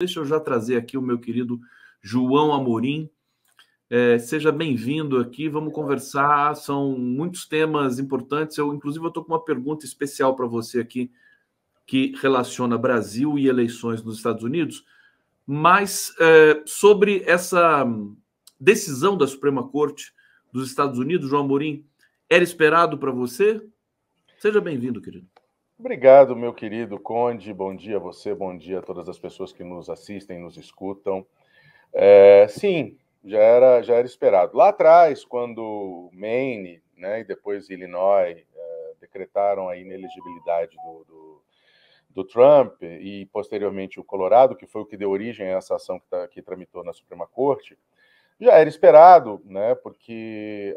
Deixa eu já trazer aqui o meu querido João Amorim. Seja bem-vindo aqui, vamos conversar, são muitos temas importantes. Inclusive, eu estou com uma pergunta especial para você aqui, que relaciona Brasil e eleições nos Estados Unidos, mas sobre essa decisão da Suprema Corte dos Estados Unidos, João Amorim, era esperado para você? Seja bem-vindo, querido. Obrigado, meu querido Conde. Bom dia a você, bom dia a todas as pessoas que nos assistem, nos escutam. Sim, já era esperado. Lá atrás, quando Maine, né, e depois Illinois decretaram a inelegibilidade do Trump e, posteriormente, o Colorado, que foi o que deu origem a essa ação que tramitou na Suprema Corte, já era esperado, né, porque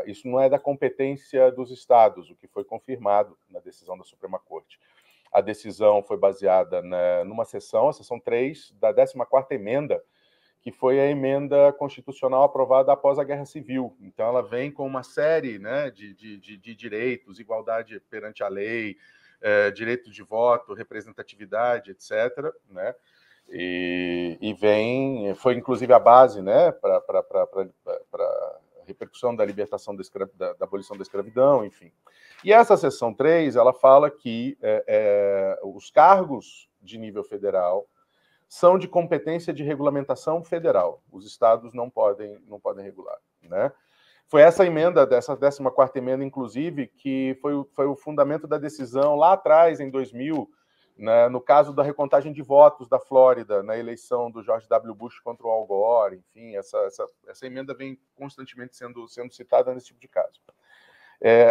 isso não é da competência dos estados, o que foi confirmado na decisão da Suprema Corte. A decisão foi baseada numa sessão, a sessão 3 da 14ª emenda, que foi a emenda constitucional aprovada após a Guerra Civil. Então, ela vem com uma série, né, de direitos, igualdade perante a lei, direito de voto, representatividade, etc., né? Foi inclusive a base, né, para a repercussão da libertação da abolição da escravidão, enfim. E essa seção 3, ela fala que os cargos de nível federal são de competência de regulamentação federal. Os estados não podem regular, né? Foi essa emenda, dessa 14ª emenda, inclusive, que foi o fundamento da decisão lá atrás, em 2000, né, no caso da recontagem de votos da Flórida, na eleição do George W. Bush contra o Al Gore, enfim, essa emenda vem constantemente sendo citada nesse tipo de caso.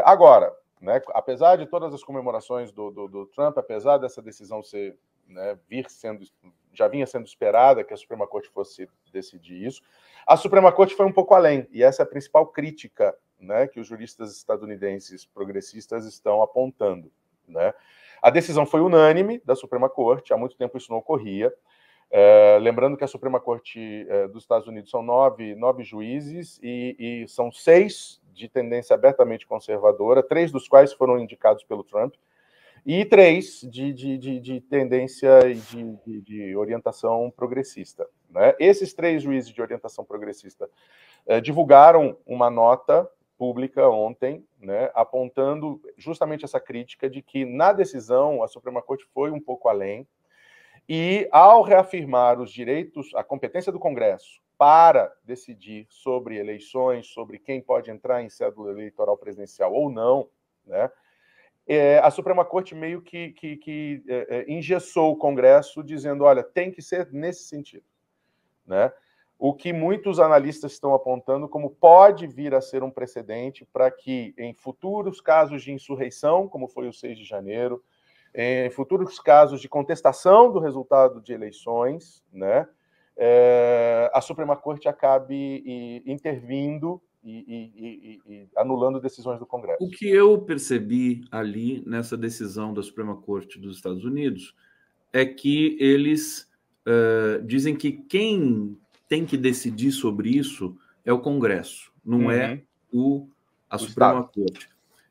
Agora, né, apesar de todas as comemorações do Trump, apesar dessa decisão ser, né, já vinha sendo esperada que a Suprema Corte fosse decidir isso, a Suprema Corte foi um pouco além, e essa é a principal crítica, né, que os juristas estadunidenses progressistas estão apontando, né? A decisão foi unânime da Suprema Corte, há muito tempo isso não ocorria. Lembrando que a Suprema Corte dos Estados Unidos são nove juízes e são 6 de tendência abertamente conservadora, 3 dos quais foram indicados pelo Trump, e 3 de tendência e de orientação progressista, né? Esses 3 juízes de orientação progressista divulgaram uma nota pública ontem, né, apontando justamente essa crítica de que, na decisão, a Suprema Corte foi um pouco além, e, ao reafirmar os direitos, a competência do Congresso para decidir sobre eleições, sobre quem pode entrar em cédula eleitoral presidencial ou não, né, a Suprema Corte meio que engessou o Congresso, dizendo, olha, tem que ser nesse sentido, né? O que muitos analistas estão apontando como pode vir a ser um precedente para que, em futuros casos de insurreição, como foi o 6 de janeiro, em futuros casos de contestação do resultado de eleições, né, a Suprema Corte acabe intervindo e anulando decisões do Congresso. O que eu percebi ali nessa decisão da Suprema Corte dos Estados Unidos é que eles dizem que quem tem que decidir sobre isso é o Congresso, não é a Suprema Corte.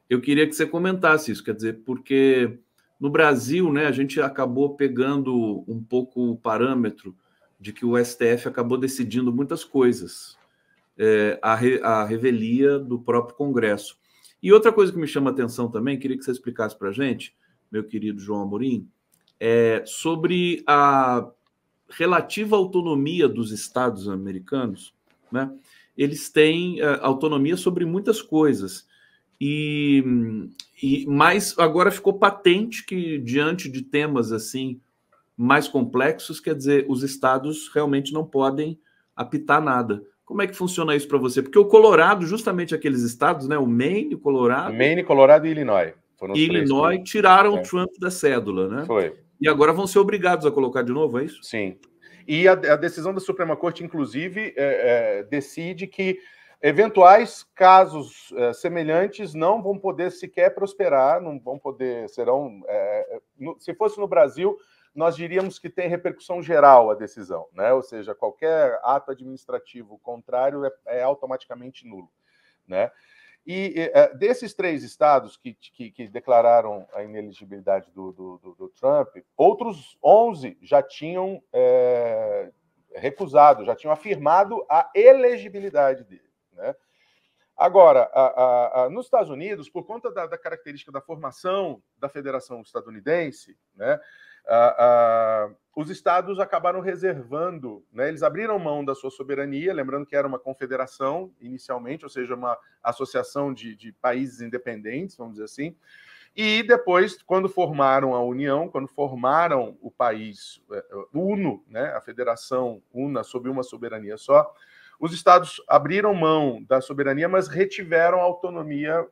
Eu queria que você comentasse isso, quer dizer, porque no Brasil, né, a gente acabou pegando um pouco o parâmetro de que o STF acabou decidindo muitas coisas, a revelia do próprio Congresso. E outra coisa que me chama a atenção também, queria que você explicasse para a gente, meu querido João Amorim, sobre a relativa autonomia dos estados americanos, né? Eles têm autonomia sobre muitas coisas, mas agora ficou patente que, diante de temas assim mais complexos, quer dizer, os estados realmente não podem apitar nada. Como é que funciona isso para você? Porque o Colorado, justamente aqueles estados, né, o Maine, Colorado e Illinois, foram os Illinois, tiraram o Trump da cédula, né? Foi. E agora vão ser obrigados a colocar de novo, é isso? Sim. E a decisão da Suprema Corte, inclusive, decide que eventuais casos semelhantes não vão poder sequer prosperar, não vão poder, se fosse no Brasil, nós diríamos que tem repercussão geral a decisão, né? Ou seja, qualquer ato administrativo contrário é automaticamente nulo, né? E desses 3 estados que declararam a inelegibilidade do Trump, outros 11 já tinham recusado, já tinham afirmado a elegibilidade dele, né? Agora, nos Estados Unidos, por conta da característica da formação da Federação Estadunidense, né, os estados acabaram reservando, né, eles abriram mão da sua soberania, lembrando que era uma confederação inicialmente, ou seja, uma associação de países independentes, vamos dizer assim, e depois, quando formaram a União, quando formaram o país uno, né, a Federação Una sob uma soberania só, os estados abriram mão da soberania, mas retiveram a autonomia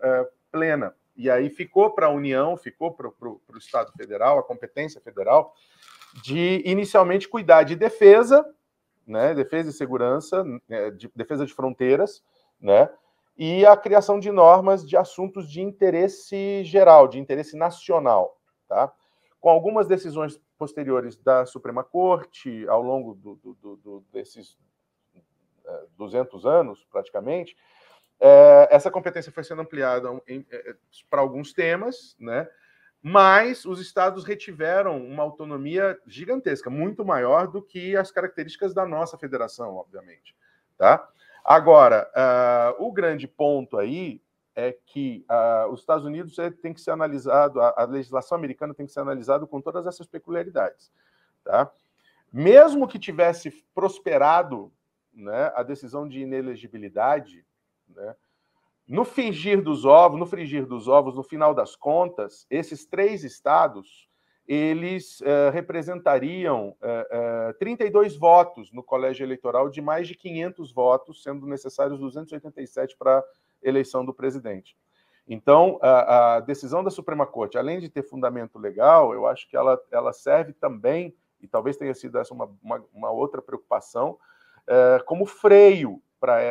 plena. E aí ficou para a União, ficou para o Estado Federal, a competência federal, de inicialmente cuidar de defesa, né, defesa e segurança, defesa de fronteiras, né, e a criação de normas de assuntos de interesse geral, de interesse nacional, tá? Com algumas decisões posteriores da Suprema Corte, ao longo desses 200 anos, praticamente, essa competência foi sendo ampliada para alguns temas, né? Mas os estados retiveram uma autonomia gigantesca, muito maior do que as características da nossa federação, obviamente, tá? Agora, o grande ponto aí é que os Estados Unidos tem que ser analisado, a legislação americana tem que ser analisada com todas essas peculiaridades, tá? Mesmo que tivesse prosperado, né, a decisão de inelegibilidade, né, no frigir dos ovos, no final das contas, esses 3 estados, eles representariam 32 votos no colégio eleitoral de mais de 500 votos, sendo necessários 287 para a eleição do presidente. Então, a decisão da Suprema Corte, além de ter fundamento legal, eu acho que ela serve também, e talvez tenha sido essa uma outra preocupação, como freio para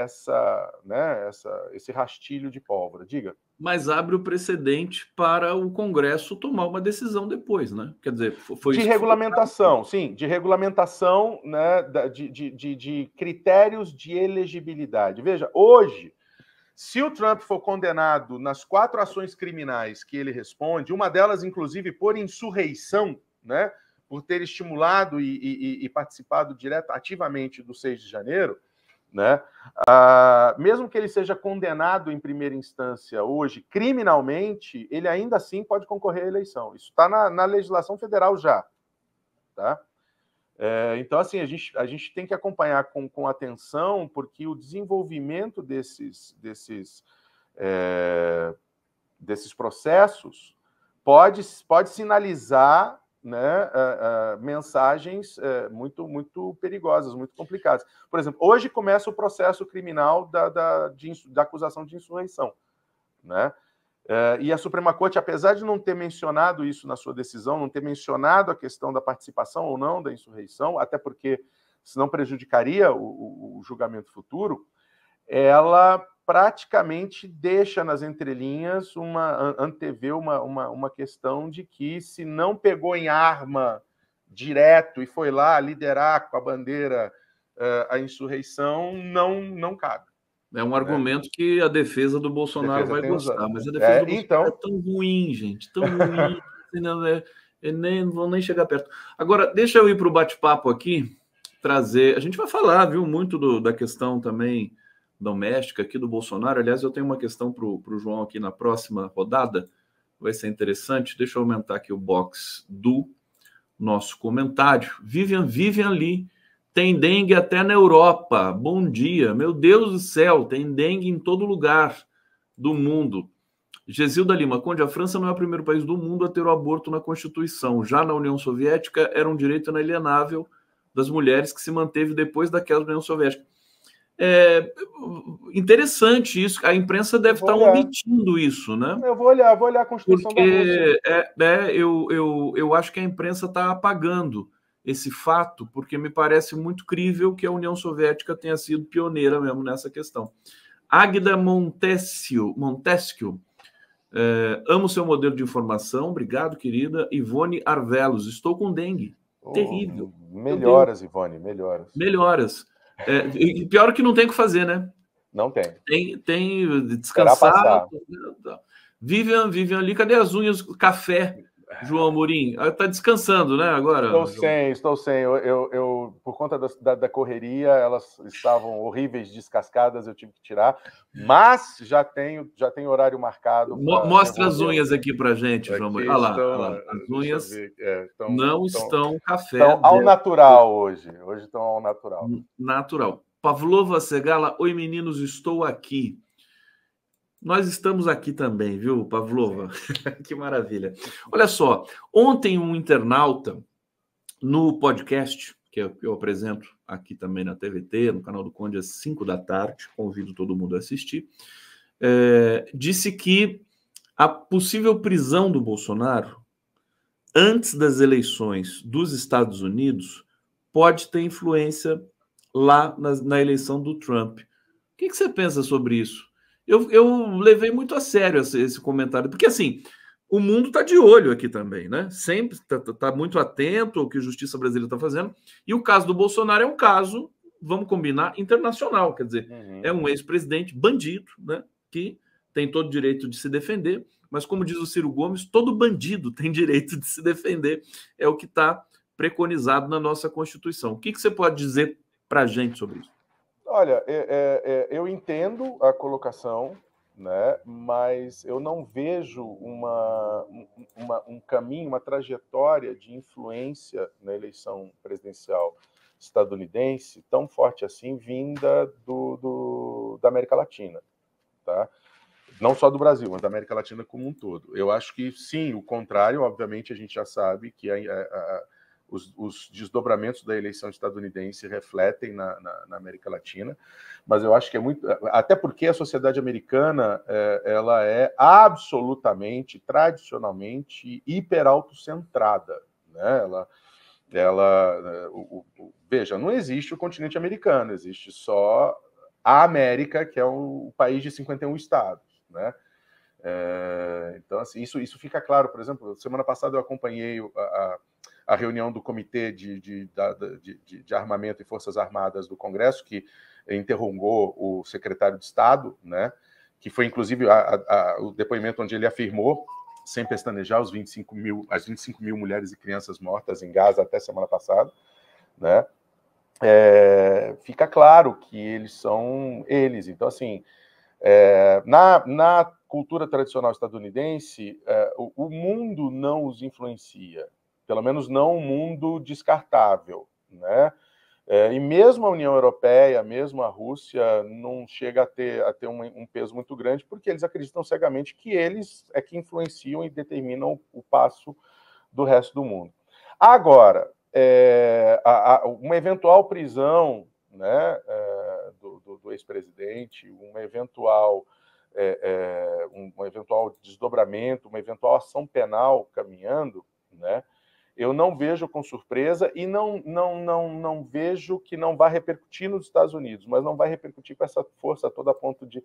esse rastilho de pólvora. Diga. Mas abre o precedente para o Congresso tomar uma decisão depois, né? Quer dizer, foi de regulamentação, sim, de regulamentação, né, de critérios de elegibilidade. Veja, hoje, se o Trump for condenado nas 4 ações criminais que ele responde, uma delas, inclusive, por insurreição, né, por ter estimulado e participado ativamente do 6 de janeiro, né? Mesmo que ele seja condenado em primeira instância hoje, criminalmente, ele ainda assim pode concorrer à eleição. Isso está na legislação federal já. Tá? Então, assim, a gente tem que acompanhar com atenção, porque o desenvolvimento desses processos pode sinalizar, né, mensagens muito, muito perigosas, muito complicadas. Por exemplo, hoje começa o processo criminal da acusação de insurreição, né? E a Suprema Corte, apesar de não ter mencionado isso na sua decisão, não ter mencionado a questão da participação ou não da insurreição, até porque senão prejudicaria o julgamento futuro, ela praticamente deixa nas entrelinhas antevê uma questão de que, se não pegou em arma direto e foi lá liderar com a bandeira a insurreição, não cabe. É um argumento que a defesa do Bolsonaro vai gostar, mas a defesa do Bolsonaro é tão ruim, gente, tão ruim, nem vão nem chegar perto. Agora, deixa eu ir para o bate-papo aqui, trazer... A gente vai falar, viu, muito da questão também doméstica aqui do Bolsonaro. Aliás, eu tenho uma questão para o João aqui na próxima rodada, vai ser interessante. Deixa eu aumentar aqui o box do nosso comentário. Vivian Lee, tem dengue até na Europa. Bom dia. Meu Deus do céu, tem dengue em todo lugar do mundo. Gesilda Lima, Conde, a França não é o primeiro país do mundo a ter o aborto na Constituição. Já na União Soviética era um direito inalienável das mulheres que se manteve depois da queda da União Soviética. Interessante isso. A imprensa deve estar omitindo isso, né? Eu vou olhar a Constituição da Rússia. Eu acho que a imprensa está apagando esse fato, porque me parece muito crível que a União Soviética tenha sido pioneira mesmo nessa questão. Águida Montesquieu, amo seu modelo de informação, obrigado, querida. Ivone Arvelos, estou com dengue. Terrível. Melhoras, Ivone, melhoras. E pior que não tem o que fazer, né? Não tem. Tem descansar. Vivian ali, cadê as unhas? Café, João Amorim. Está descansando, né, agora? Estou sem. Eu por conta da correria, elas estavam horríveis, descascadas, eu tive que tirar. Mas já tenho horário marcado. Mostra as unhas aqui para gente, João Amorim. Olha lá. As unhas não estão café. Estão ao natural hoje. Hoje estão ao natural. Natural. Pavlova Segala, oi meninos, estou aqui. Nós estamos aqui também, viu, Pavlova? Que maravilha. Olha só, ontem um internauta no podcast, que eu apresento aqui também na TVT, no canal do Conde, às 5 da tarde, convido todo mundo a assistir, disse que a possível prisão do Bolsonaro antes das eleições dos Estados Unidos pode ter influência lá na eleição do Trump. O que você pensa sobre isso? Eu levei muito a sério esse comentário, porque assim, o mundo está de olho aqui também, né? Sempre está muito atento ao que a justiça brasileira está fazendo, e o caso do Bolsonaro é um caso, vamos combinar, internacional, quer dizer, é um ex-presidente bandido, né? Que tem todo o direito de se defender, mas como diz o Ciro Gomes, todo bandido tem direito de se defender, é o que está preconizado na nossa Constituição. O que você pode dizer para a gente sobre isso? Olha, eu entendo a colocação, né, mas eu não vejo um caminho, uma trajetória de influência na eleição presidencial estadunidense tão forte assim, vinda da América Latina, tá? Não só do Brasil, mas da América Latina como um todo. Eu acho que, sim, o contrário, obviamente, a gente já sabe que os desdobramentos da eleição estadunidense refletem na América Latina, mas eu acho que é muito... Até porque a sociedade americana ela é absolutamente, tradicionalmente, hiperautocentrada, né? Veja, não existe o continente americano, existe só a América, que é o país de 51 estados, né? Então, assim, isso fica claro. Por exemplo, semana passada eu acompanhei a reunião do Comitê de Armamento e Forças Armadas do Congresso, que interrogou o secretário de Estado, né? Que foi, inclusive, o depoimento onde ele afirmou, sem pestanejar, as 25 mil mulheres e crianças mortas em Gaza até semana passada, né? Fica claro que eles são eles. Então, assim, na cultura tradicional estadunidense, o mundo não os influencia, pelo menos não um mundo descartável, né? E mesmo a União Europeia, mesmo a Rússia, não chega a ter um peso muito grande, porque eles acreditam cegamente que eles é que influenciam e determinam o passo do resto do mundo. Agora, uma eventual prisão, né, do ex-presidente, um eventual desdobramento, uma eventual ação penal caminhando, né, eu não vejo com surpresa e não vejo que não vai repercutir nos Estados Unidos, mas não vai repercutir com essa força toda a ponto de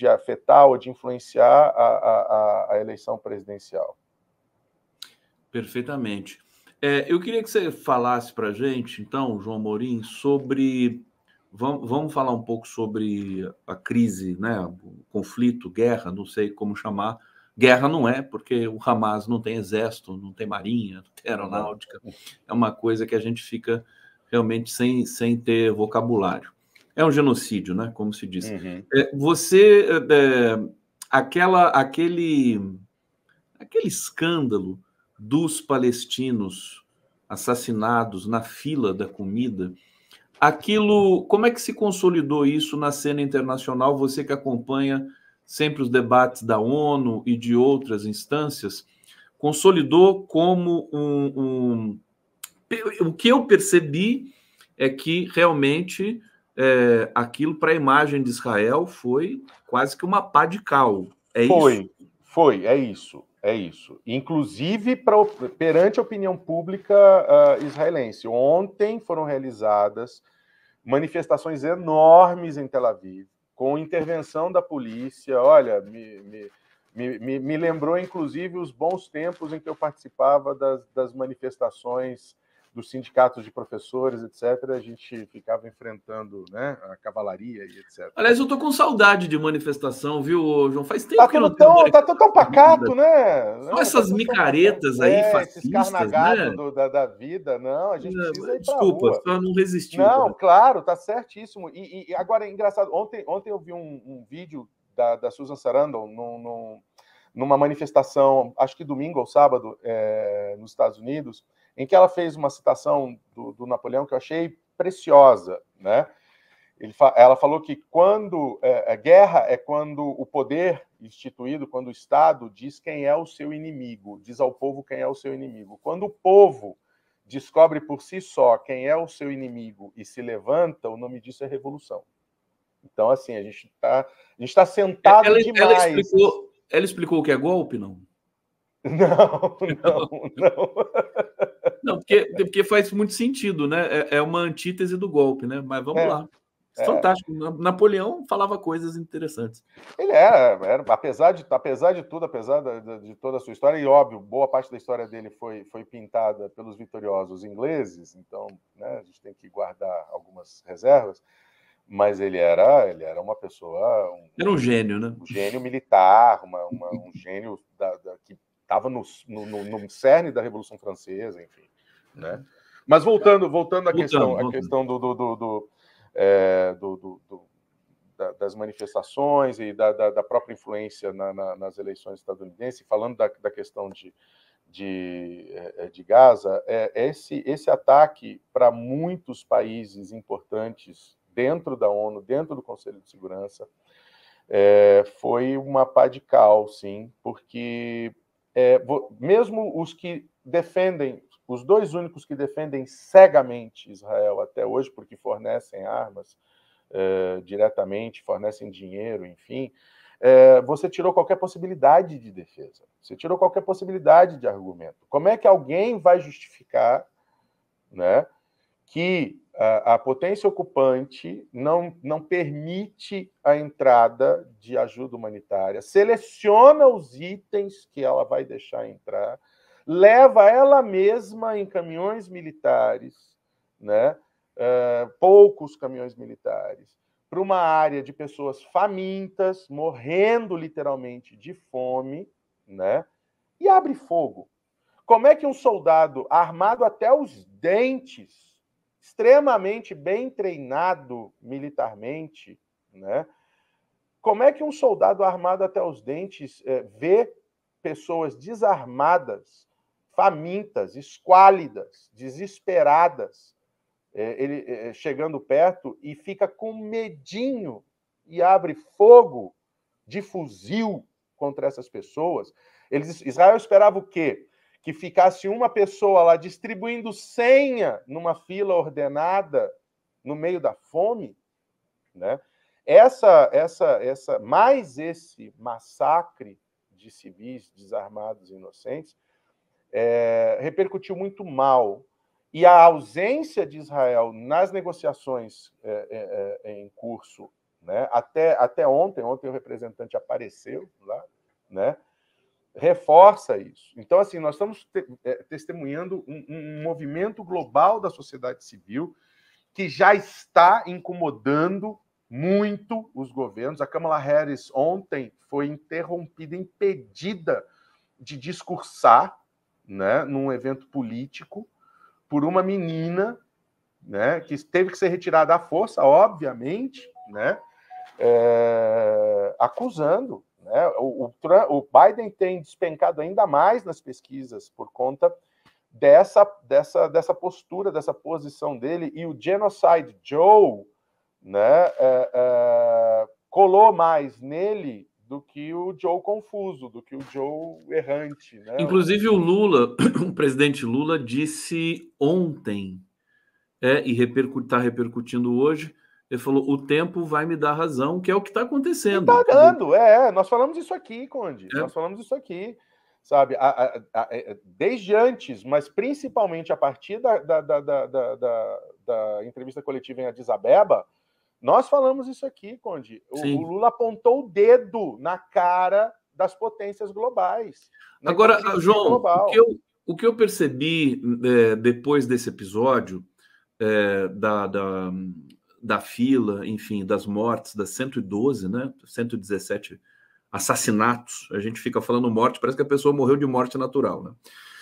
afetar ou de influenciar a eleição presidencial. Perfeitamente. Eu queria que você falasse para a gente, então, João Amorim, sobre... Vamos falar um pouco sobre a crise, né? O conflito, guerra, não sei como chamar. Guerra não é, porque o Hamas não tem exército, não tem marinha, não tem aeronáutica. É uma coisa que a gente fica realmente sem ter vocabulário. É um genocídio, né? Como se diz. Aquele escândalo dos palestinos assassinados na fila da comida, aquilo, como é que se consolidou isso na cena internacional? Você que acompanha sempre os debates da ONU e de outras instâncias, consolidou como o que eu percebi é que realmente aquilo para a imagem de Israel foi quase que uma pá de cal. É isso. Inclusive perante a opinião pública israelense. Ontem foram realizadas manifestações enormes em Tel Aviv, com intervenção da polícia. Olha, me lembrou, inclusive, os bons tempos em que eu participava das manifestações dos sindicatos de professores, etc., a gente ficava enfrentando, né, a cavalaria e etc. Aliás, eu tô com saudade de manifestação, viu, João? Faz tempo Tá que não tudo tem tão pacato, né? Só Não, essas tá tudo micaretas aí, esses fascistas, carnagados né? da vida. Não, a gente precisa ir para a Desculpa, rua. só não resistiu. Não, claro, tá certíssimo. E agora é engraçado. Ontem eu vi um vídeo da Susan Sarandon numa manifestação, acho que domingo ou sábado, nos Estados Unidos, em que ela fez uma citação do Napoleão que eu achei preciosa, né? Ela falou que quando a guerra é quando o poder instituído, quando o Estado diz quem é o seu inimigo, diz ao povo quem é o seu inimigo. Quando o povo descobre por si só quem é o seu inimigo e se levanta, o nome disso é revolução. Então, assim, a gente está sentado demais. Ela explicou o que é golpe, não? Não. Não, porque faz muito sentido, né? É uma antítese do golpe, né? Mas vamos lá. Fantástico. Napoleão falava coisas interessantes. Ele era apesar de tudo, apesar de toda a sua história, e óbvio, boa parte da história dele foi pintada pelos vitoriosos ingleses, então, né, a gente tem que guardar algumas reservas, mas ele era uma pessoa... Era um gênio, né? Um gênio militar, um gênio que estava no cerne da Revolução Francesa, enfim, né? Mas voltando à questão das manifestações e da própria influência nas eleições estadunidenses, falando da questão de Gaza, esse ataque para muitos países importantes dentro da ONU, dentro do Conselho de Segurança, foi uma pá de cal, sim, porque mesmo os que defendem, os dois únicos que defendem cegamente Israel até hoje, porque fornecem armas diretamente, fornecem dinheiro, enfim, você tirou qualquer possibilidade de defesa, você tirou qualquer possibilidade de argumento. Como é que alguém vai justificar, né, que a potência ocupante não permite a entrada de ajuda humanitária, seleciona os itens que ela vai deixar entrar, leva ela mesma em caminhões militares, né? Poucos caminhões militares, para uma área de pessoas famintas, morrendo literalmente de fome, né? E abre fogo. Como é que um soldado armado até os dentes, extremamente bem treinado militarmente, né? Como é que um soldado armado até os dentes vê pessoas desarmadas, famintas, esquálidas, desesperadas, ele chegando perto e fica com medinho e abre fogo de fuzil contra essas pessoas? Israel esperava o quê? Que ficasse uma pessoa lá distribuindo senha numa fila ordenada no meio da fome, né? Mais esse massacre de civis desarmados e inocentes repercutiu muito mal. E a ausência de Israel nas negociações em curso, né? Até ontem o representante apareceu lá, né? Reforça isso. Então, assim, nós estamos testemunhando um movimento global da sociedade civil que já está incomodando muito os governos. A Kamala Harris ontem foi interrompida, impedida de discursar, né, num evento político por uma menina, né, que teve que ser retirada à força, obviamente, né, acusando. Né? O Biden tem despencado ainda mais nas pesquisas por conta dessa postura, dessa posição dele, e o Genocide Joe, né, colou mais nele do que o Joe confuso, do que o Joe errante. Né? Inclusive o Lula, o presidente Lula, disse ontem, e está repercutindo hoje, ele falou, o tempo vai me dar razão, que é o que está acontecendo. Está dando, nós falamos isso aqui, Conde, nós falamos isso aqui, sabe, desde antes, mas principalmente a partir da entrevista coletiva em Addis Abeba, nós falamos isso aqui, Conde. O Lula apontou o dedo na cara das potências globais. Agora, João, O que eu percebi depois desse episódio da fila, enfim, das mortes, das 112, né? 117 assassinatos. A gente fica falando morte, parece que a pessoa morreu de morte natural, né?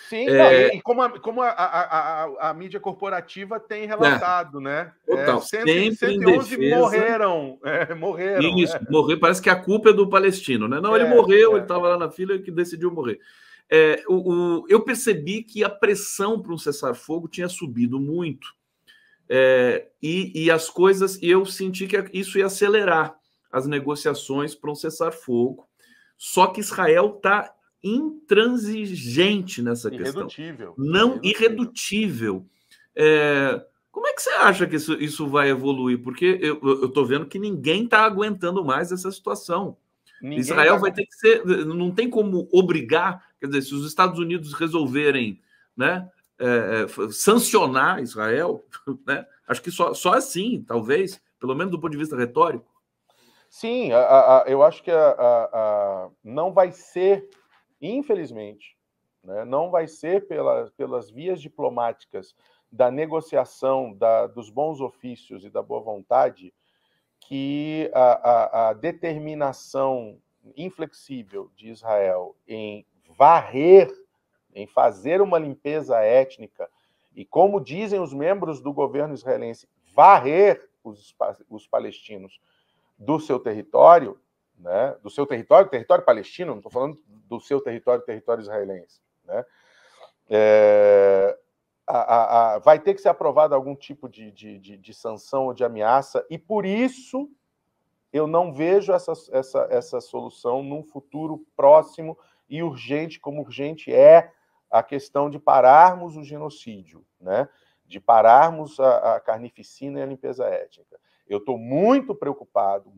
Sim, não, e como a mídia corporativa tem relatado, né? Total. 111 morreram. Isso, morrer, parece que a culpa é do palestino, né? Não, ele morreu, ele estava lá na fila e que decidiu morrer. Eu percebi que a pressão para um cessar-fogo tinha subido muito. E as coisas, e eu senti que isso ia acelerar as negociações para um cessar-fogo. Só que Israel está intransigente nessa questão. Irredutível. Como é que você acha que isso vai evoluir? Porque eu estou vendo que ninguém está aguentando mais essa situação. Israel vai ter que ser... Não tem como obrigar... Quer dizer, se os Estados Unidos resolverem, né, sancionar Israel, né, acho que só assim, talvez, pelo menos do ponto de vista retórico. Sim, eu acho que não vai ser, infelizmente, né, não vai ser pelas vias diplomáticas da negociação, dos bons ofícios e da boa vontade que a determinação inflexível de Israel em varrer, em fazer uma limpeza étnica e, como dizem os membros do governo israelense, varrer os palestinos do seu território, né? Do seu território palestino, não estou falando do seu território israelense, né? Vai ter que ser aprovado algum tipo de sanção ou de ameaça, e por isso eu não vejo essa solução num futuro próximo e urgente, como urgente é a questão de pararmos o genocídio, né? De pararmos a carnificina e a limpeza étnica. Eu estou muito preocupado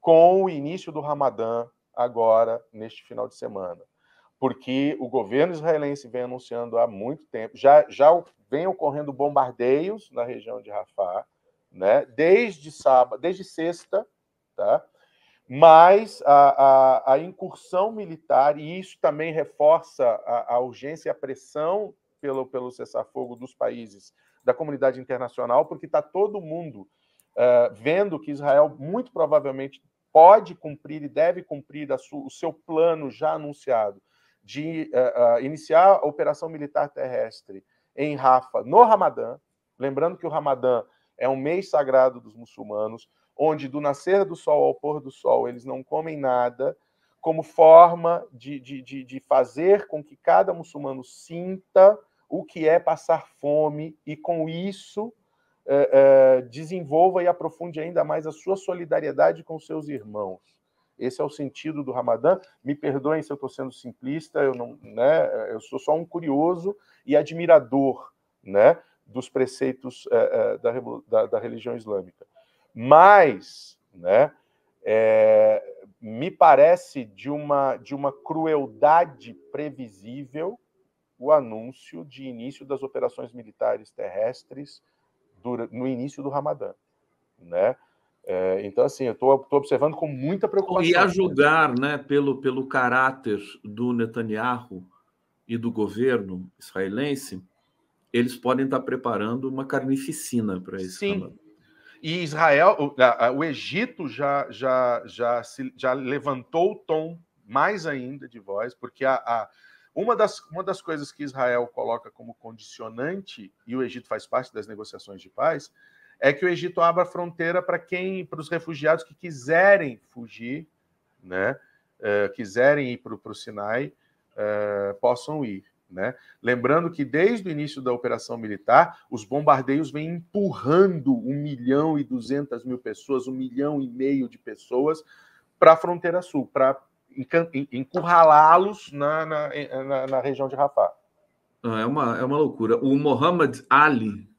com o início do Ramadã agora, neste final de semana, porque o governo israelense vem anunciando há muito tempo, já vem ocorrendo bombardeios na região de Rafah, né? Desde sexta, tá? Mas a incursão militar, e isso também reforça a urgência e a pressão pelo cessar-fogo dos países da comunidade internacional, porque está todo mundo vendo que Israel muito provavelmente pode cumprir e deve cumprir o seu plano já anunciado de iniciar a operação militar terrestre em Rafah no Ramadã. Lembrando que o Ramadã é um mês sagrado dos muçulmanos, onde do nascer do sol ao pôr do sol eles não comem nada, como forma de fazer com que cada muçulmano sinta o que é passar fome e, com isso, desenvolva e aprofunde ainda mais a sua solidariedade com seus irmãos. Esse é o sentido do Ramadã. Me perdoem se eu estou sendo simplista, eu sou só um curioso e admirador, né, dos preceitos da religião islâmica. Mas, né, me parece de uma crueldade previsível o anúncio de início das operações militares terrestres no início do Ramadã, né? Então, assim, eu estou observando com muita preocupação. E a julgar, né, pelo caráter do Netanyahu e do governo israelense, eles podem estar preparando uma carnificina para esse Ramadã. E Israel, o Egito já levantou o tom mais ainda de voz, porque uma das coisas que Israel coloca como condicionante, e o Egito faz parte das negociações de paz, é que o Egito abra a fronteira para os refugiados que quiserem fugir, né, quiserem ir para o Sinai, possam ir. Né? Lembrando que desde o início da operação militar, os bombardeios vêm empurrando 1.200.000 pessoas, 1,5 milhão de pessoas para a fronteira sul, para encurralá-los na região de Rafah. É uma loucura. O Muhammad Ali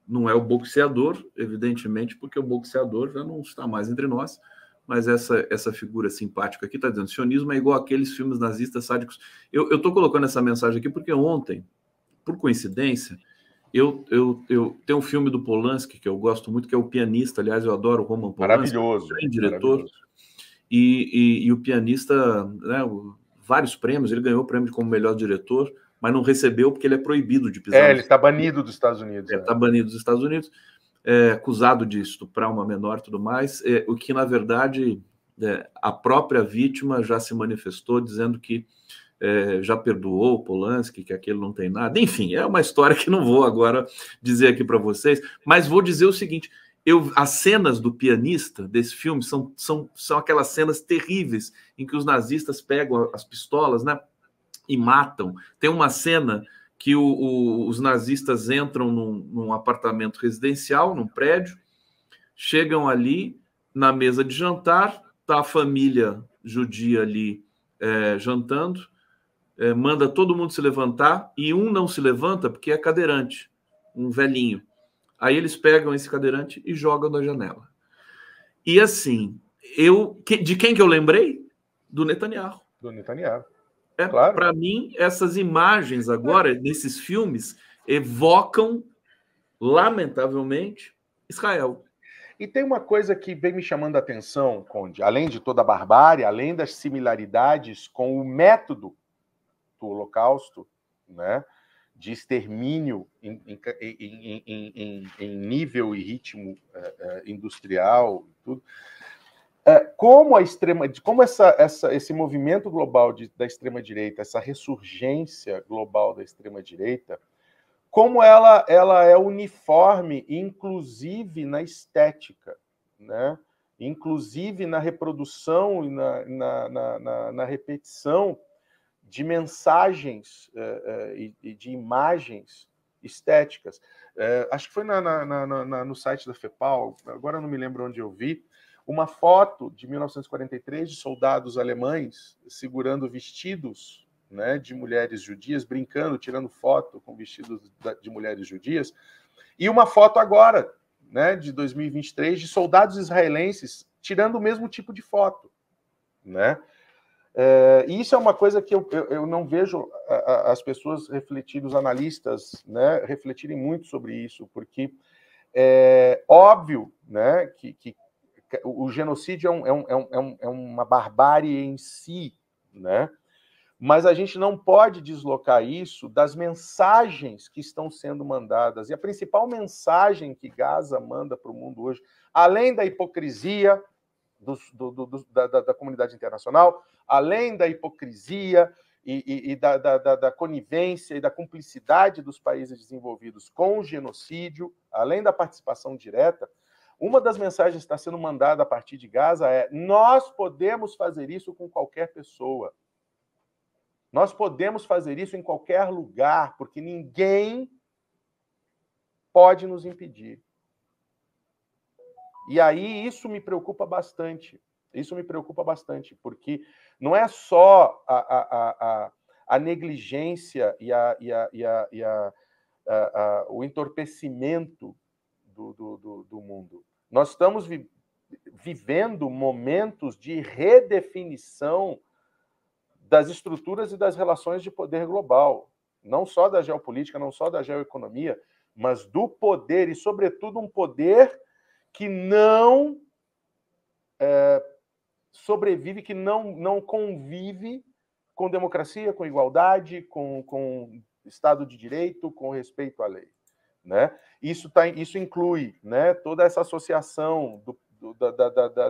não é o boxeador, evidentemente, porque o boxeador já não está mais entre nós, mas essa figura simpática aqui está dizendo: sionismo é igual aqueles filmes nazistas sádicos. Eu estou colocando essa mensagem aqui porque ontem, por coincidência, eu tenho um filme do Polanski que eu gosto muito, que é O Pianista. Aliás, eu adoro o Roman Polanski. Maravilhoso. Diretor. E o pianista, né, vários prêmios, ele ganhou o prêmio como melhor diretor, mas não recebeu porque ele é proibido de pisar. Ele está banido dos Estados Unidos. Está banido dos Estados Unidos, acusado de estuprar uma menor e tudo mais, o que, na verdade, a própria vítima já se manifestou dizendo que já perdoou o Polanski, que aquele não tem nada. Enfim, é uma história que não vou agora dizer aqui para vocês, mas vou dizer o seguinte, as cenas do pianista desse filme são aquelas cenas terríveis em que os nazistas pegam as pistolas, né, e matam. Tem uma cena que os nazistas entram num apartamento residencial, num prédio, chegam ali na mesa de jantar, tá a família judia ali jantando, manda todo mundo se levantar e um não se levanta porque é cadeirante, um velhinho. Aí eles pegam esse cadeirante e jogam da janela. E assim, de quem que eu lembrei? Do Netanyahu. Do Netanyahu. Claro. Para mim, essas imagens agora, desses filmes, evocam, lamentavelmente, Israel. E tem uma coisa que vem me chamando a atenção, Conde, além de toda a barbárie, além das similaridades com o método do Holocausto, né, de extermínio em nível e ritmo industrial, tudo. Como esse movimento global da extrema-direita, essa ressurgência global da extrema-direita, como ela é uniforme, inclusive na estética, né? Inclusive na reprodução e na repetição de mensagens e de imagens estéticas. Acho que foi no site da FEPAL, agora não me lembro onde eu vi, uma foto de 1943 de soldados alemães segurando vestidos, né, de mulheres judias, brincando, tirando foto com vestidos de mulheres judias, e uma foto agora, né, de 2023, de soldados israelenses tirando o mesmo tipo de foto, né? E isso é uma coisa que eu não vejo as pessoas refletirem, os analistas, né, refletirem muito sobre isso, porque é óbvio, né, que o genocídio é uma barbárie em si, né? Mas a gente não pode deslocar isso das mensagens que estão sendo mandadas. E a principal mensagem que Gaza manda para o mundo hoje, além da hipocrisia da comunidade internacional, além da hipocrisia e da conivência e da cumplicidade dos países desenvolvidos com o genocídio, além da participação direta, uma das mensagens que está sendo mandada a partir de Gaza é: nós podemos fazer isso com qualquer pessoa. Nós podemos fazer isso em qualquer lugar, porque ninguém pode nos impedir. E aí isso me preocupa bastante. Isso me preocupa bastante, porque não é só a negligência e o entorpecimento do mundo. Nós estamos vivendo momentos de redefinição das estruturas e das relações de poder global, não só da geopolítica, não só da geoeconomia, mas do poder, e, sobretudo, um poder que não sobrevive, que não convive com democracia, com igualdade, com Estado de Direito, com respeito à lei. Né? Isso inclui, né, toda essa associação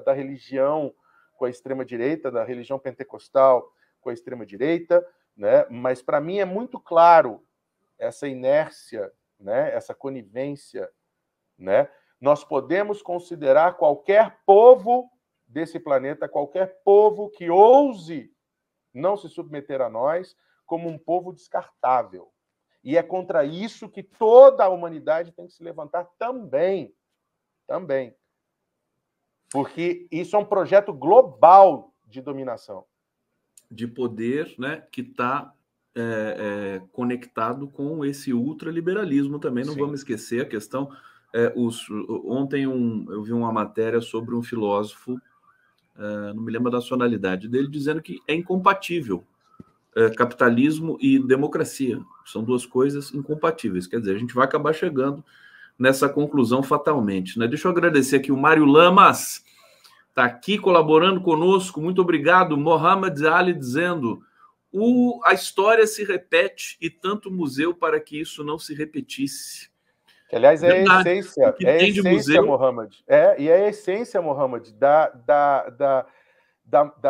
da religião com a extrema-direita, da religião pentecostal com a extrema-direita, né? Mas para mim é muito claro essa inércia, né? Essa conivência. Né? Nós podemos considerar qualquer povo desse planeta, qualquer povo que ouse não se submeter a nós, como um povo descartável. E é contra isso que toda a humanidade tem que se levantar também. Também. Porque isso é um projeto global de dominação. De poder, né, que está conectado com esse ultraliberalismo também. Não Sim. Vamos esquecer a questão... ontem eu vi uma matéria sobre um filósofo, não me lembro a nacionalidade dele, dizendo que é incompatível capitalismo e democracia. São duas coisas incompatíveis. Quer dizer, a gente vai acabar chegando nessa conclusão fatalmente. Né? Deixa eu agradecer aqui o Mário Lamas, está aqui colaborando conosco. Muito obrigado. Mohamed Ali dizendo: a história se repete e tanto museu para que isso não se repetisse. Que, aliás, é Verdade. a essência, Que tem de museu... Mohamed. E é a essência, Mohamed, da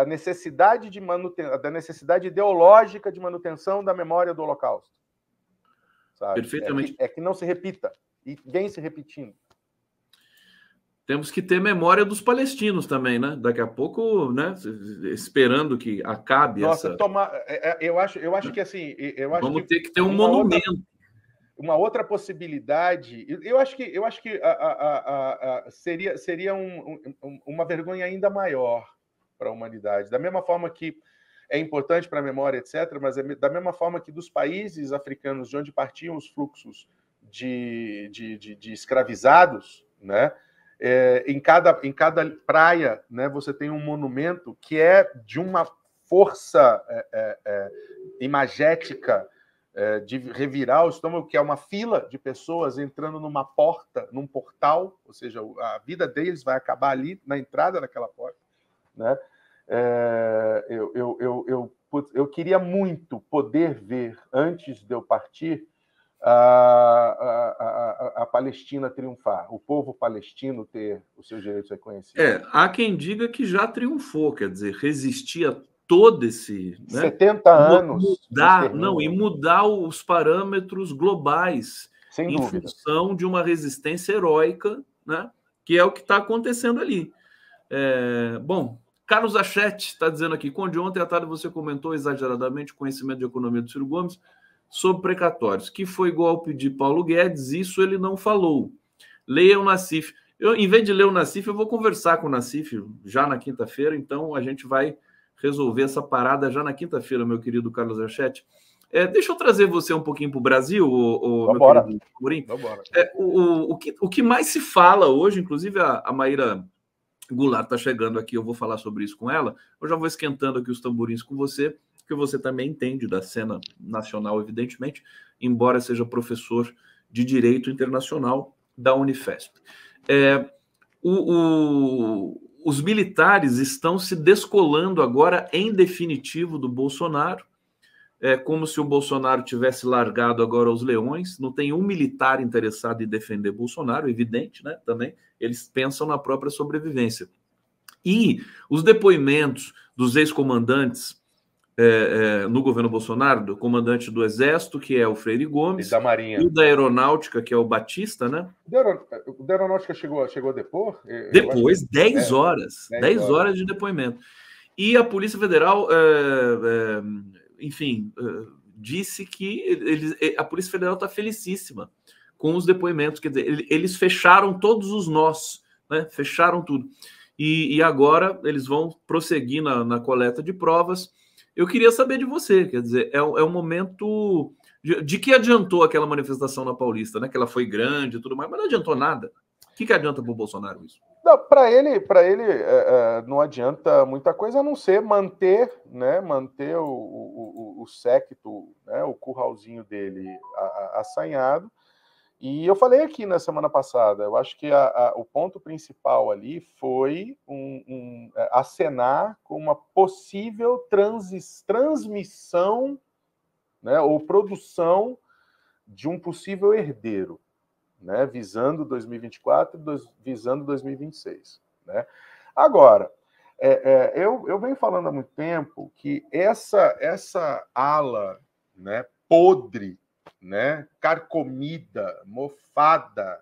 necessidade de da necessidade ideológica de manutenção da memória do Holocausto. Sabe? Perfeitamente. É que não se repita, e vem se repetindo. Temos que ter memória dos palestinos também, né? Daqui a pouco, né? Esperando que acabe essa... Eu acho que assim... Vamos ter que ter um monumento. Uma outra possibilidade... Eu acho que seria uma vergonha ainda maior para a humanidade. Da mesma forma que é importante para a memória, etc., mas da mesma forma que dos países africanos de onde partiam os fluxos de escravizados, né? Em cada praia, né, você tem um monumento que é de uma força imagética de revirar o estômago, que é uma fila de pessoas entrando numa porta, num portal, ou seja, a vida deles vai acabar ali na entrada daquela porta, né? Eu queria muito poder ver, antes de eu partir, a Palestina triunfar, o povo palestino ter os seus direitos reconhecidos. Há quem diga que já triunfou, quer dizer, resistir a todo esse... Né, 70 anos. E mudar os parâmetros globais sem dúvida, função de uma resistência heróica, né, que é o que está acontecendo ali. Bom, Carlos Achete está dizendo aqui, Conde, ontem à tarde você comentou exageradamente o conhecimento de economia do Ciro Gomes sobre precatórios, que foi golpe de Paulo Guedes, isso ele não falou. Leia o Nassif. Em vez de ler o Nassif, eu vou conversar com o Nassif já na quinta-feira, então a gente vai resolver essa parada já na quinta-feira, meu querido Carlos Achete. Deixa eu trazer você um pouquinho para o Brasil, meu querido Murim. O que mais se fala hoje, inclusive a Maíra Goulart está chegando aqui, eu vou falar sobre isso com ela, eu já vou esquentando aqui os tamborins com você, que você também entende da cena nacional, evidentemente, embora seja professor de Direito Internacional da Unifesp. Os militares estão se descolando agora, em definitivo, do Bolsonaro, como se o Bolsonaro tivesse largado agora os leões, não tem um militar interessado em defender Bolsonaro, evidente, né? Também eles pensam na própria sobrevivência. E os depoimentos dos ex-comandantes no governo Bolsonaro, do comandante do Exército, que é o Freire Gomes, e da Marinha, e da Aeronáutica, que é o Batista, né? O da Aeronáutica chegou a depor? Depois, 10 horas. 10 horas de depoimento. E a Polícia Federal, enfim, disse que a Polícia Federal está felicíssima com os depoimentos. Quer dizer, eles fecharam todos os nós, né? Fecharam tudo. E agora eles vão prosseguir na coleta de provas. Eu queria saber de você, quer dizer, é um momento... De que adiantou aquela manifestação na Paulista, né? Que ela foi grande e tudo mais, mas não adiantou nada. O que adianta para o Bolsonaro isso? Para ele não adianta muita coisa, a não ser manter o séquito, né, o curralzinho dele assanhado. E eu falei aqui na semana passada, eu acho que o ponto principal ali foi acenar com uma possível transmissão, né, ou produção de um possível herdeiro, né, visando 2024 e visando 2026. Né? Agora, eu venho falando há muito tempo que essa ala, né, podre, né, carcomida, mofada,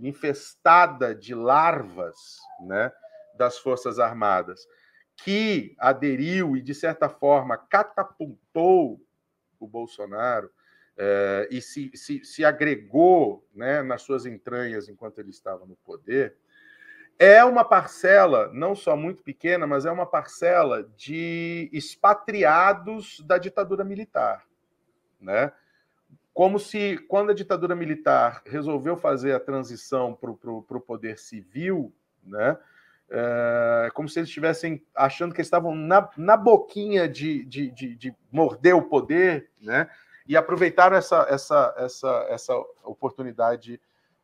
infestada de larvas, né, das Forças Armadas, que aderiu e, de certa forma, catapultou o Bolsonaro e se agregou, né, nas suas entranhas enquanto ele estava no poder, é uma parcela, não só muito pequena, mas é uma parcela de expatriados da ditadura militar. Né? Como se, quando a ditadura militar resolveu fazer a transição para o poder civil, né, como se eles estivessem achando que eles estavam na boquinha de morder o poder, né, e aproveitaram essa oportunidade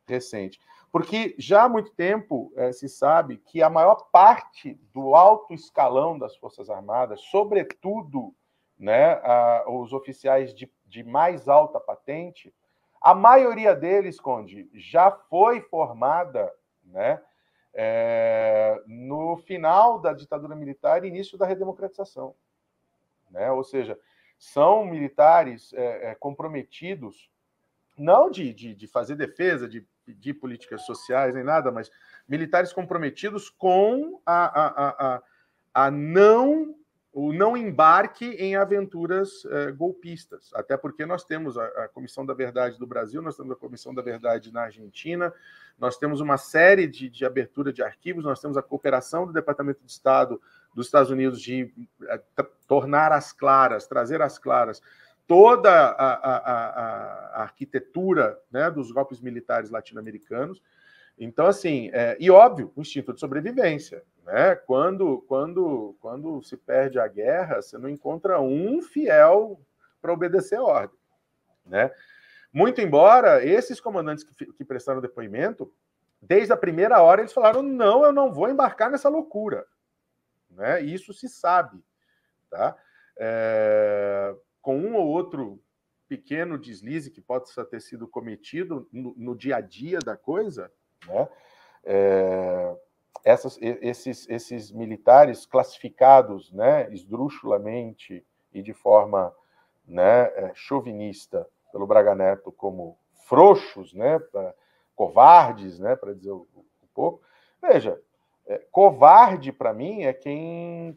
recente. Porque já há muito tempo se sabe que a maior parte do alto escalão das Forças Armadas, sobretudo, né, os oficiais de mais alta patente, a maioria deles, Conde, já foi formada, né, no final da ditadura militar e início da redemocratização. Né? Ou seja, são militares comprometidos, não de fazer defesa, de pedir políticas sociais, nem nada, mas militares comprometidos com o não embarque em aventuras golpistas. Até porque nós temos a Comissão da Verdade do Brasil, nós temos a Comissão da Verdade na Argentina, nós temos uma série de abertura de arquivos, nós temos a cooperação do Departamento de Estado dos Estados Unidos de tornar às claras, trazer às claras toda a arquitetura, né, dos golpes militares latino-americanos. Então, assim, e óbvio, o instinto de sobrevivência. Né? Quando se perde a guerra, você não encontra um fiel para obedecer a ordem. Né? Muito embora esses comandantes que prestaram depoimento, desde a primeira hora eles falaram: não, eu não vou embarcar nessa loucura. Né? Isso se sabe. Tá? Com um ou outro pequeno deslize que possa ter sido cometido no dia a dia da coisa, né? Esses militares classificados, né, esdrúxulamente e de forma, né, chauvinista pelo Braga Neto como frouxos, né, covardes, né, para dizer um pouco. Veja, covarde para mim é quem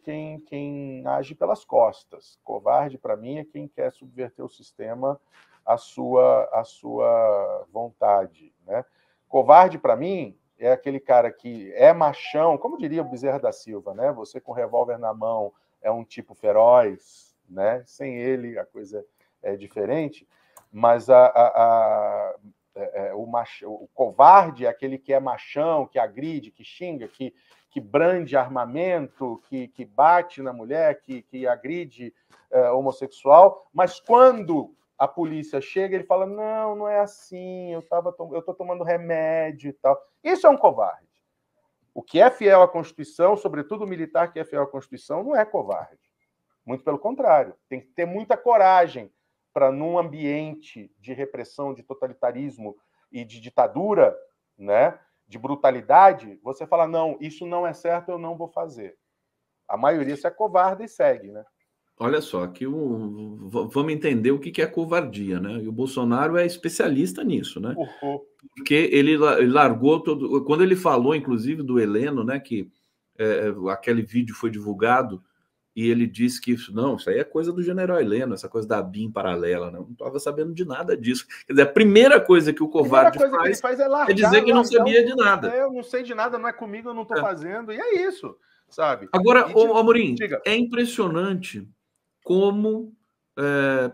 age pelas costas. Covarde para mim é quem quer subverter o sistema à sua vontade, né? Covarde para mim é aquele cara que é machão, como diria o Bezerra da Silva, né? Você com revólver na mão é um tipo feroz, né? Sem ele a coisa é diferente, mas o covarde é aquele que é machão, que agride, que xinga, que brande armamento, que bate na mulher, que agride homossexual, mas quando a polícia chega, ele fala: não, não é assim, eu estou tomando remédio e tal. Isso é um covarde. O que é fiel à Constituição, sobretudo o militar que é fiel à Constituição, não é covarde. Muito pelo contrário. Tem que ter muita coragem para, num ambiente de repressão, de totalitarismo e de ditadura, né, de brutalidade, você fala: não, isso não é certo, eu não vou fazer. A maioria se acovarda e segue, né? Olha só, aqui vamos entender o que é covardia, né? E o Bolsonaro é especialista nisso, né? Porque ele largou todo. Quando ele falou, inclusive, do Heleno, né? Que aquele vídeo foi divulgado e ele disse que isso aí é coisa do general Heleno, essa coisa da BIM paralela, né? Eu não estava sabendo de nada disso. Quer dizer, a primeira coisa que o covarde faz é largar, dizer que não sabia de nada. Eu não sei de nada, não é comigo, eu não estou fazendo, e é isso, sabe? Agora, Amorim, é impressionante como,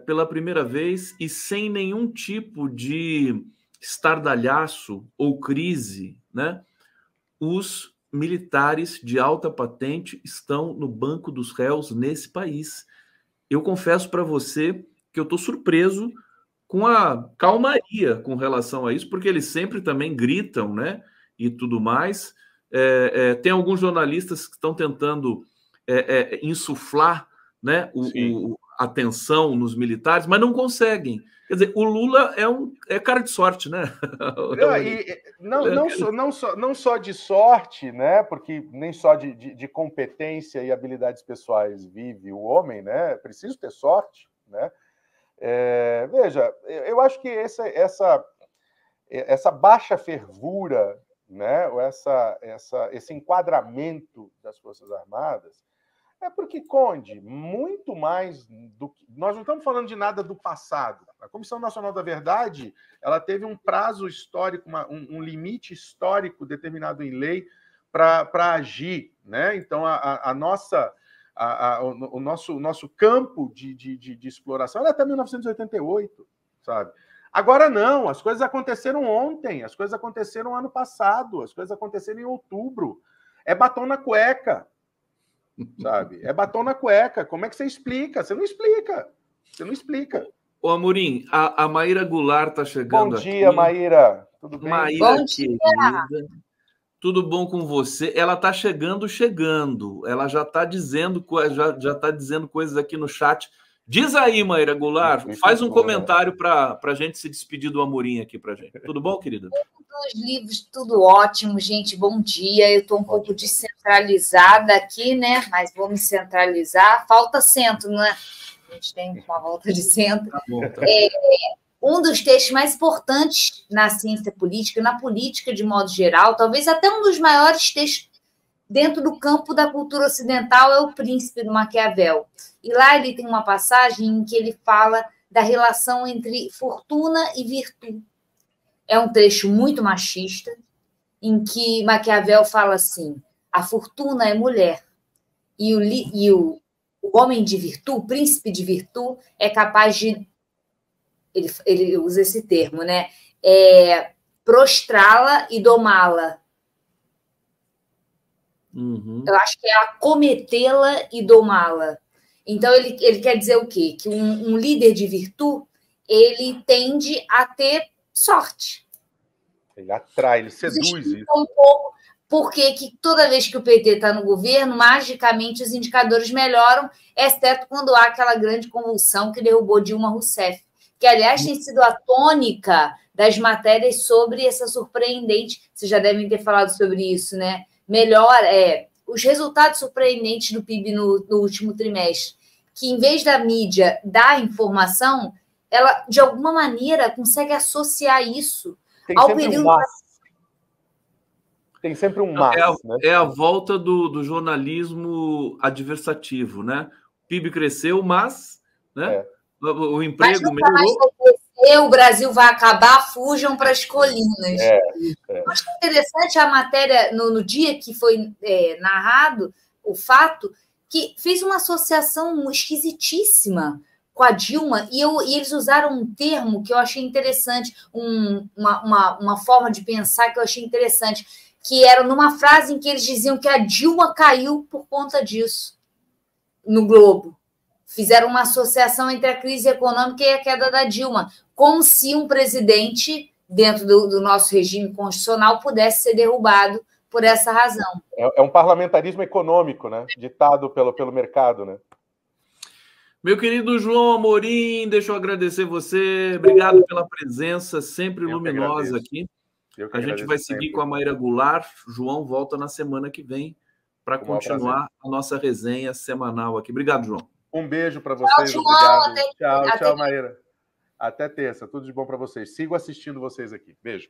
pela primeira vez, e sem nenhum tipo de estardalhaço ou crise, né, os militares de alta patente estão no banco dos réus nesse país. Eu confesso para você que eu estou surpreso com a calmaria com relação a isso, porque eles sempre também gritam, né, e tudo mais. Tem alguns jornalistas que estão tentando insuflar, né, a tensão nos militares, mas não conseguem. Quer dizer, o Lula é cara de sorte, né? Não só de sorte, né? Porque nem só de competência e habilidades pessoais vive o homem, né? É preciso ter sorte, né? Veja, eu acho que essa baixa fervura, né? Ou esse enquadramento das Forças Armadas é porque, Conde, muito mais do que... Nós não estamos falando de nada do passado. A Comissão Nacional da Verdade, ela teve um prazo histórico, um limite histórico determinado em lei para agir, né? Então, o nosso campo de exploração era até 1988, sabe? Agora não, as coisas aconteceram ontem, as coisas aconteceram ano passado, as coisas aconteceram em outubro. É batom na cueca, sabe? É batom na cueca. Como é que você explica? Você não explica. Ô, Amorim, a Maíra Goulart está chegando aqui. Bom dia, Maíra. Tudo bem? Maíra, querida. Tudo bom com você? Ela está chegando. Ela já está dizendo, já tá dizendo coisas aqui no chat. Diz aí, Maíra Goulart, faz um comentário para a gente se despedir do Amorim aqui para gente. Tudo bom, querida? Os livros, tudo ótimo, gente. Bom dia. Eu estou um pouco descentralizada aqui, né? Mas vou me centralizar. Falta centro, não é? A gente tem uma volta de centro. Tá bom, tá. Um dos textos mais importantes na ciência política, na política de modo geral, talvez até um dos maiores textos dentro do campo da cultura ocidental, é O Príncipe, do Maquiavel. E lá ele tem uma passagem em que ele fala da relação entre fortuna e virtude. É um trecho muito machista, em que Maquiavel fala assim: a fortuna é mulher, e o homem de virtude, o príncipe de virtude, é capaz de... Ele usa esse termo, né? Prostrá-la e domá-la. Uhum. Eu acho que é acometê-la e domá-la. Então, ele quer dizer o quê? Que um líder de virtude, ele tende a ter sorte. Ele atrai, ele seduz isso. Um pouco porque que toda vez que o PT está no governo, magicamente os indicadores melhoram, exceto quando há aquela grande convulsão que derrubou Dilma Rousseff, que, aliás, tem sido a tônica das matérias sobre essa surpreendente... Vocês já devem ter falado sobre isso, né? Os resultados surpreendentes do PIB no último trimestre, que, em vez da mídia dar informação, ela, de alguma maneira, consegue associar isso ao período... Tem sempre um mas. Né? É a volta do jornalismo adversativo, né? O PIB cresceu, mas... né? O emprego melhorou. O Brasil vai acabar, fujam para as colinas. Acho interessante a matéria, no dia que foi narrado, o fato que fez uma associação esquisitíssima com a Dilma, e eles usaram um termo que eu achei interessante, uma forma de pensar que eu achei interessante, que era numa frase em que eles diziam que a Dilma caiu por conta disso, no Globo. Fizeram uma associação entre a crise econômica e a queda da Dilma, como se um presidente, dentro do nosso regime constitucional, pudesse ser derrubado por essa razão. É um parlamentarismo econômico, né? Ditado pelo mercado, né? Meu querido João Amorim, deixa eu agradecer você. Obrigado pela presença, sempre luminosa aqui. A gente vai seguir com a Maíra Goulart. João volta na semana que vem para continuar a nossa resenha semanal aqui. Obrigado, João. Um beijo para vocês. Tchau, obrigado. Tchau, Maíra. Até terça. Tudo de bom para vocês. Sigo assistindo vocês aqui. Beijo.